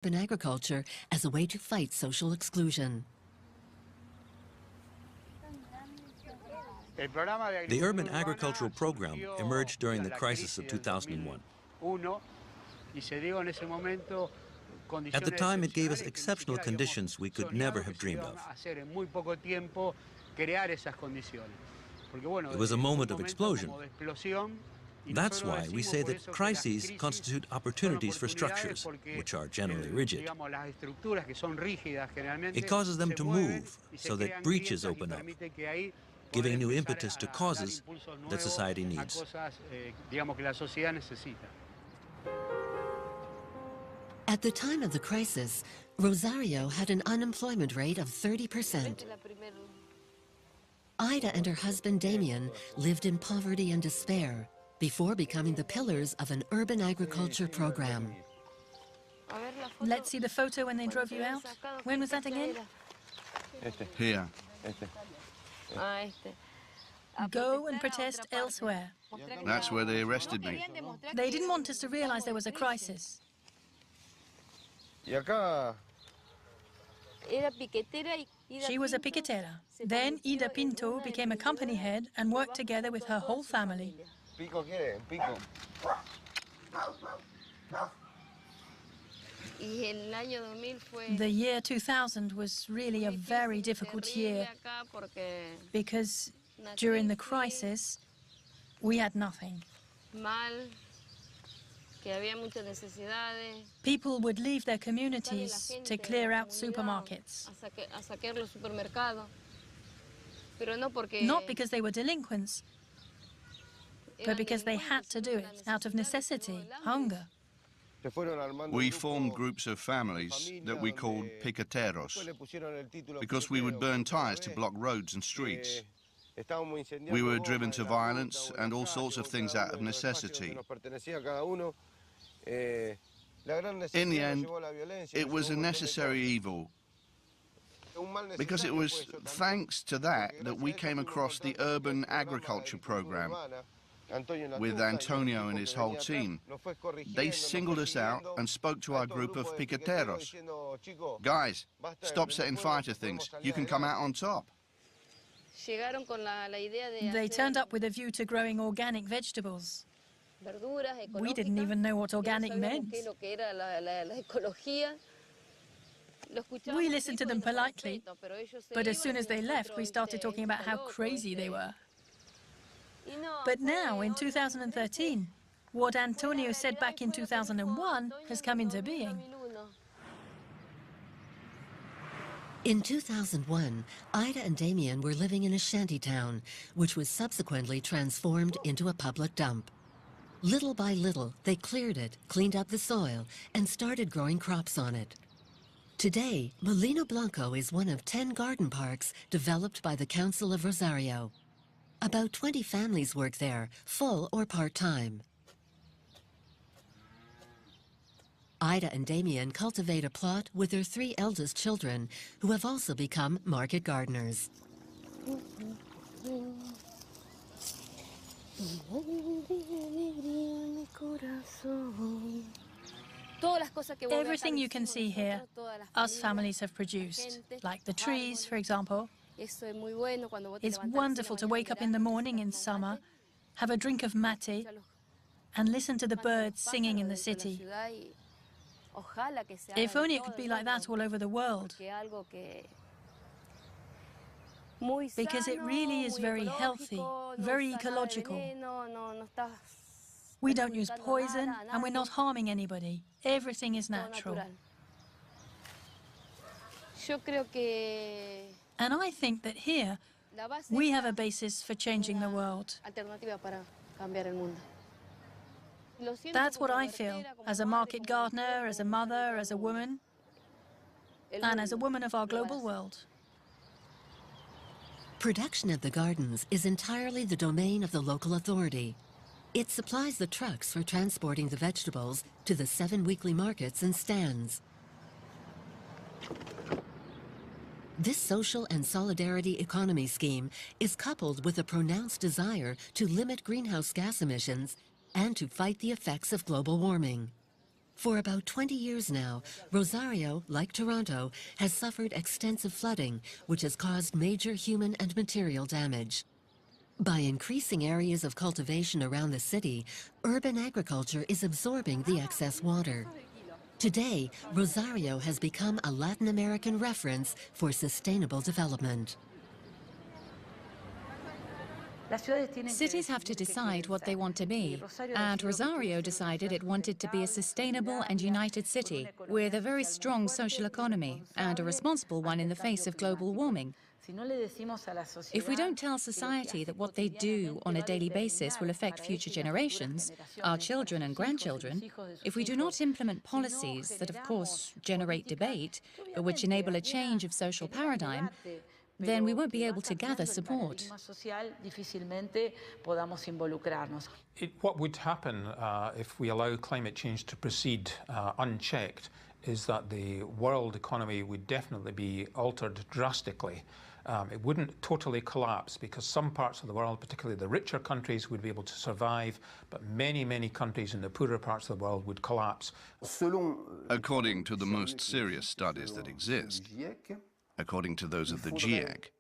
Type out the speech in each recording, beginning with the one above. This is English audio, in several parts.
urban agriculture as a way to fight social exclusion. The urban agricultural program emerged during the crisis of 2001. At the time, it gave us exceptional conditions we could never have dreamed of. It was a moment of explosion. That's why we say that crises constitute opportunities for structures, which are generally rigid. It causes them to move so that breaches open up, giving new impetus to causes that society needs. At the time of the crisis, Rosario had an unemployment rate of 30%. Ida and her husband Damien lived in poverty and despair before becoming the pillars of an urban agriculture program. Let's see the photo when they drove you out. When was that again? Here. Go and protest elsewhere. That's where they arrested me. They didn't want us to realize there was a crisis. She was a piquetera. Then Ida Pinto became a company head and worked together with her whole family. The year 2000 was really a very difficult year because during the crisis we had nothing. People would leave their communities to clear out supermarkets. Not because they were delinquents, but because they had to do it out of necessity, hunger. We formed groups of families that we called piqueteros because we would burn tires to block roads and streets. We were driven to violence and all sorts of things out of necessity. In the end, it was a necessary evil, because it was thanks to that we came across the urban agriculture program with Antonio and his whole team. They singled us out and spoke to our group of piqueteros. Guys, stop setting fire to things. You can come out on top. They turned up with a view to growing organic vegetables. We didn't even know what organic meant. We listened to them politely, but as soon as they left, we started talking about how crazy they were. But now, in 2013, what Antonio said back in 2001 has come into being. In 2001, Ida and Damien were living in a shantytown, which was subsequently transformed into a public dump. Little by little, they cleared it, cleaned up the soil, and started growing crops on it. Today, Molino Blanco is one of 10 garden parks developed by the Council of Rosario. About 20 families work there, full or part-time. Ida and Damien cultivate a plot with their 3 eldest children, who have also become market gardeners. Everything you can see here, us families have produced, like the trees, for example. It's wonderful to wake up in the morning in summer, have a drink of mate, and listen to the birds singing in the city. If only it could be like that all over the world. Because it really is very healthy, very ecological. We don't use poison, and we're not harming anybody. Everything is natural. And I think that here, we have a basis for changing the world. That's what I feel, as a market gardener, as a mother, as a woman, and as a woman of our global world. Production of the gardens is entirely the domain of the local authority. It supplies the trucks for transporting the vegetables to the 7 weekly markets and stands. This social and solidarity economy scheme is coupled with a pronounced desire to limit greenhouse gas emissions and to fight the effects of global warming. For about 20 years now, Rosario, like Toronto, has suffered extensive flooding, which has caused major human and material damage. By increasing areas of cultivation around the city, urban agriculture is absorbing the excess water. Today, Rosario has become a Latin American reference for sustainable development. Cities have to decide what they want to be, and Rosario decided it wanted to be a sustainable and united city with a very strong social economy and a responsible one in the face of global warming. If we don't tell society that what they do on a daily basis will affect future generations, our children and grandchildren, if we do not implement policies that, of course, generate debate, but which enable a change of social paradigm, then we won't be able to gather support. What would happen if we allow climate change to proceed unchecked is that the world economy would definitely be altered drastically. It wouldn't totally collapse because some parts of the world, particularly the richer countries, would be able to survive, but many, many countries in the poorer parts of the world would collapse. According to the most serious studies that exist, according to those of the GIEC,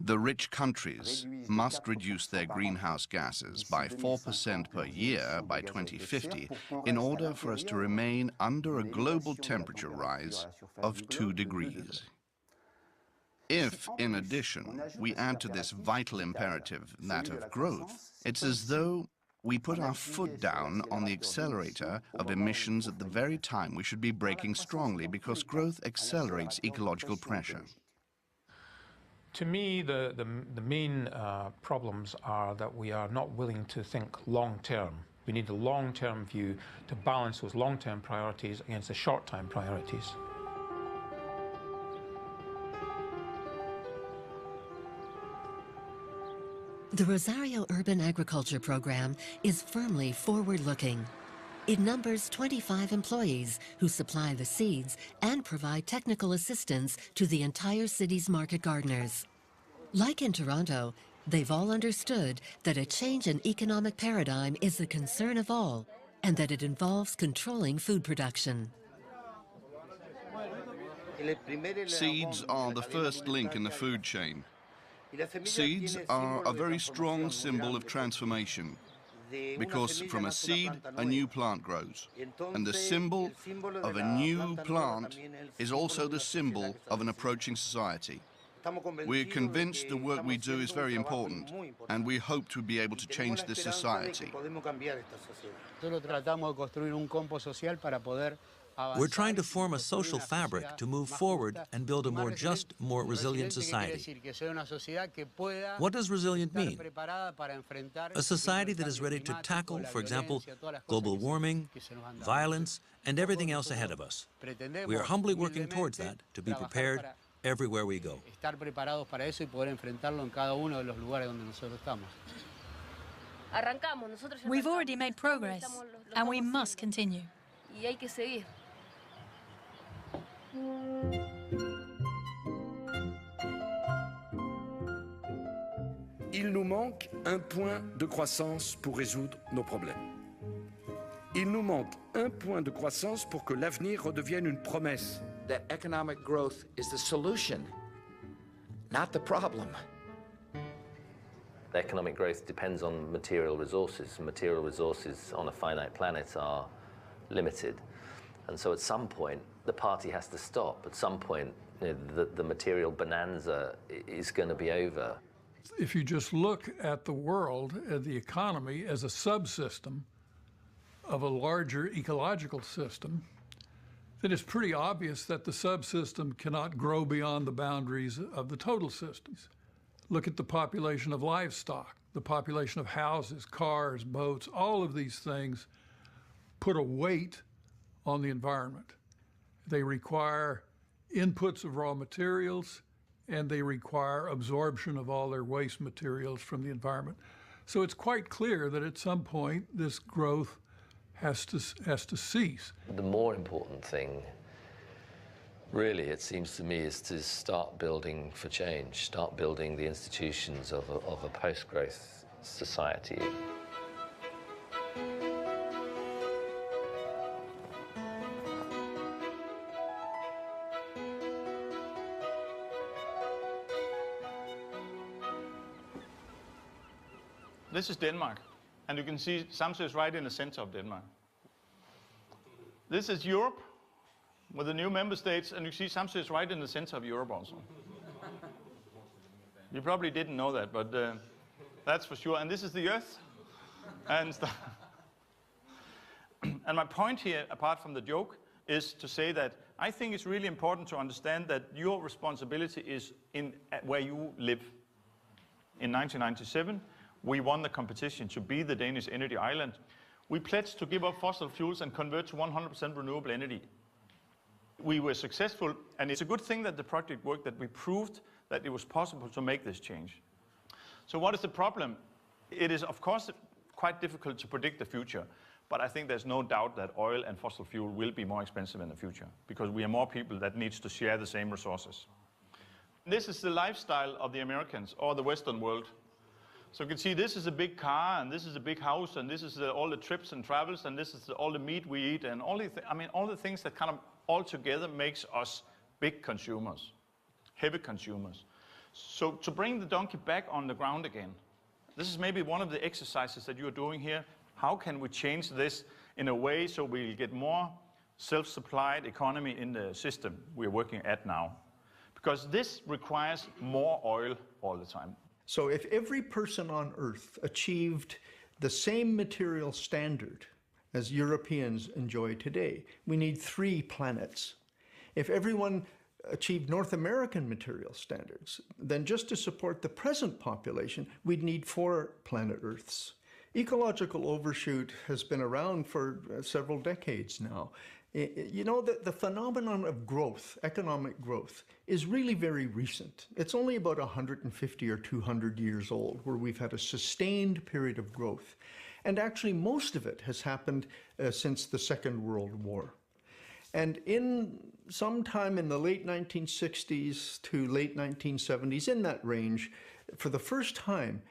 the rich countries must reduce their greenhouse gases by 4% per year by 2050 in order for us to remain under a global temperature rise of 2 degrees. If, in addition, we add to this vital imperative that of growth, it's as though we put our foot down on the accelerator of emissions at the very time we should be braking strongly because growth accelerates ecological pressure. To me, the main problems are that we are not willing to think long-term. We need a long-term view to balance those long-term priorities against the short-term priorities. The Rosario Urban Agriculture Program is firmly forward-looking. It numbers 25 employees who supply the seeds and provide technical assistance to the entire city's market gardeners. Like in Toronto, they've all understood that a change in economic paradigm is the concern of all, and that it involves controlling food production. Seeds are the first link in the food chain. Seeds are a very strong symbol of transformation, because from a seed, a new plant grows. And the symbol of a new plant is also the symbol of an approaching society. We're convinced the work we do is very important, and we hope to be able to change this society. We're trying to form a social fabric to move forward and build a more just, more resilient society. What does resilient mean? A society that is ready to tackle, for example, global warming, violence, and everything else ahead of us. We are humbly working towards that, to be prepared everywhere we go. We've already made progress, and we must continue. Il nous manque un point de croissance pour résoudre nos problèmes. Il nous manque un point de croissance pour que l'avenir redevienne une promesse. That economic growth is the solution, not the problem. Economic growth depends on material resources. Material resources on a finite planet are limited. And so at some point, the party has to stop. At some point, the material bonanza is going to be over. If you just look at the world, at the economy as a subsystem of a larger ecological system, then it's pretty obvious that the subsystem cannot grow beyond the boundaries of the total systems. Look at the population of livestock, the population of houses, cars, boats, all of these things put a weight on the environment. They require inputs of raw materials, and they require absorption of all their waste materials from the environment. So it's quite clear that at some point this growth has to cease. The more important thing, really, it seems to me, is to start building for change, start building the institutions of a post-growth society. This is Denmark, and you can see Samsø is right in the center of Denmark. This is Europe with the new member states, and you see Samsø is right in the center of Europe also. You probably didn't know that, but that's for sure. And this is the Earth. And my point here, apart from the joke, is to say that I think it's really important to understand that your responsibility is in where you live. In 1997, we won the competition to be the Danish energy island. We pledged to give up fossil fuels and convert to 100% renewable energy. We were successful, and it's a good thing that the project worked, that we proved that it was possible to make this change. So what is the problem? It is, of course, quite difficult to predict the future. But I think there's no doubt that oil and fossil fuel will be more expensive in the future because we are more people that needs to share the same resources. This is the lifestyle of the Americans or the Western world. So you can see this is a big car, and this is a big house, and this is all the trips and travels, and this is all the meat we eat, and all the things that kind of all together makes us big consumers, heavy consumers. So to bring the donkey back on the ground again, this is maybe one of the exercises that you're doing here. How can we change this in a way so we'll get more self-supplied economy in the system we're working at now? Because this requires more oil all the time. So if every person on Earth achieved the same material standard as Europeans enjoy today, we need 3 planets. If everyone achieved North American material standards, then just to support the present population, we'd need 4 planet Earths. Ecological overshoot has been around for several decades now. You know, the phenomenon of growth, economic growth, is really very recent. It's only about 150 or 200 years old where we've had a sustained period of growth. And actually most of it has happened since the Second World War. And in sometime in the late 1960s to late 1970s, in that range, for the first time,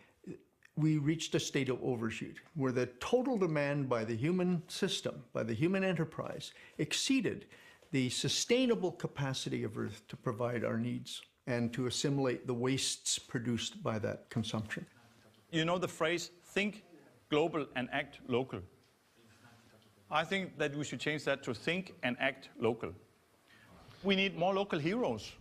we reached a state of overshoot where the total demand by the human system, by the human enterprise, exceeded the sustainable capacity of Earth to provide our needs and to assimilate the wastes produced by that consumption. You know the phrase, think global and act local. I think that we should change that to think and act local. We need more local heroes.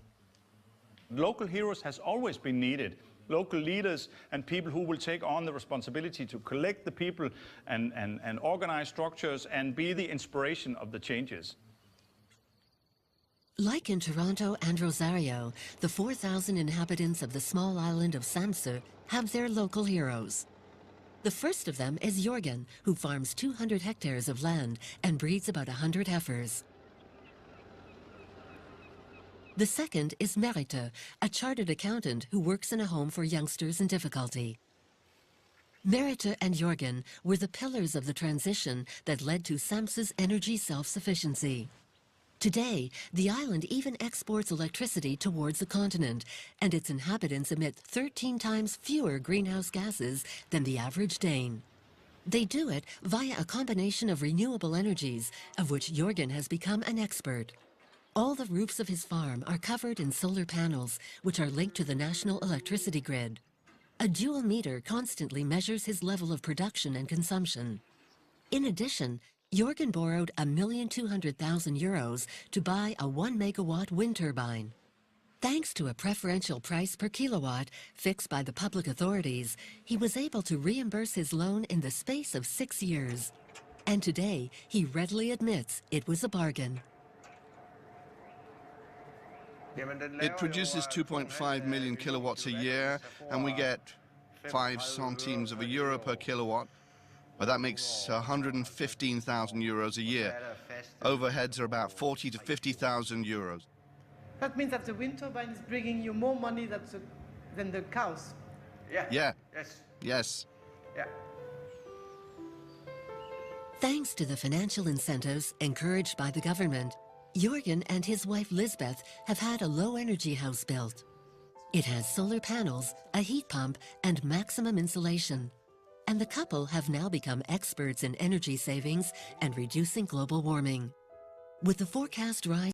Local heroes has always been needed. Local leaders and people who will take on the responsibility to collect the people and organize structures and be the inspiration of the changes. Like in Toronto and Rosario, the 4,000 inhabitants of the small island of Samsø have their local heroes. The first of them is Jorgen, who farms 200 hectares of land and breeds about 100 heifers. The second is Merete, a chartered accountant who works in a home for youngsters in difficulty. Merete and Jorgen were the pillars of the transition that led to Samsø's energy self-sufficiency. Today, the island even exports electricity towards the continent, and its inhabitants emit 13 times fewer greenhouse gases than the average Dane. They do it via a combination of renewable energies, of which Jorgen has become an expert. All the roofs of his farm are covered in solar panels, which are linked to the national electricity grid. A dual meter constantly measures his level of production and consumption. In addition, Jorgen borrowed €1,200,000 to buy a 1-megawatt wind turbine. Thanks to a preferential price per kilowatt fixed by the public authorities, he was able to reimburse his loan in the space of 6 years. And today, he readily admits it was a bargain. It produces 2.5 million kilowatts a year, and we get 5 centimes of a euro per kilowatt. Well, that makes 115,000 euros a year. Overheads are about 40 to 50,000 euros. That means that the wind turbine is bringing you more money than the cows. Yeah. Yes. Yes. Yeah. Thanks to the financial incentives encouraged by the government, Jorgen and his wife Lisbeth have had a low-energy house built. It has solar panels, a heat pump, and maximum insulation. And the couple have now become experts in energy savings and reducing global warming. With the forecast rise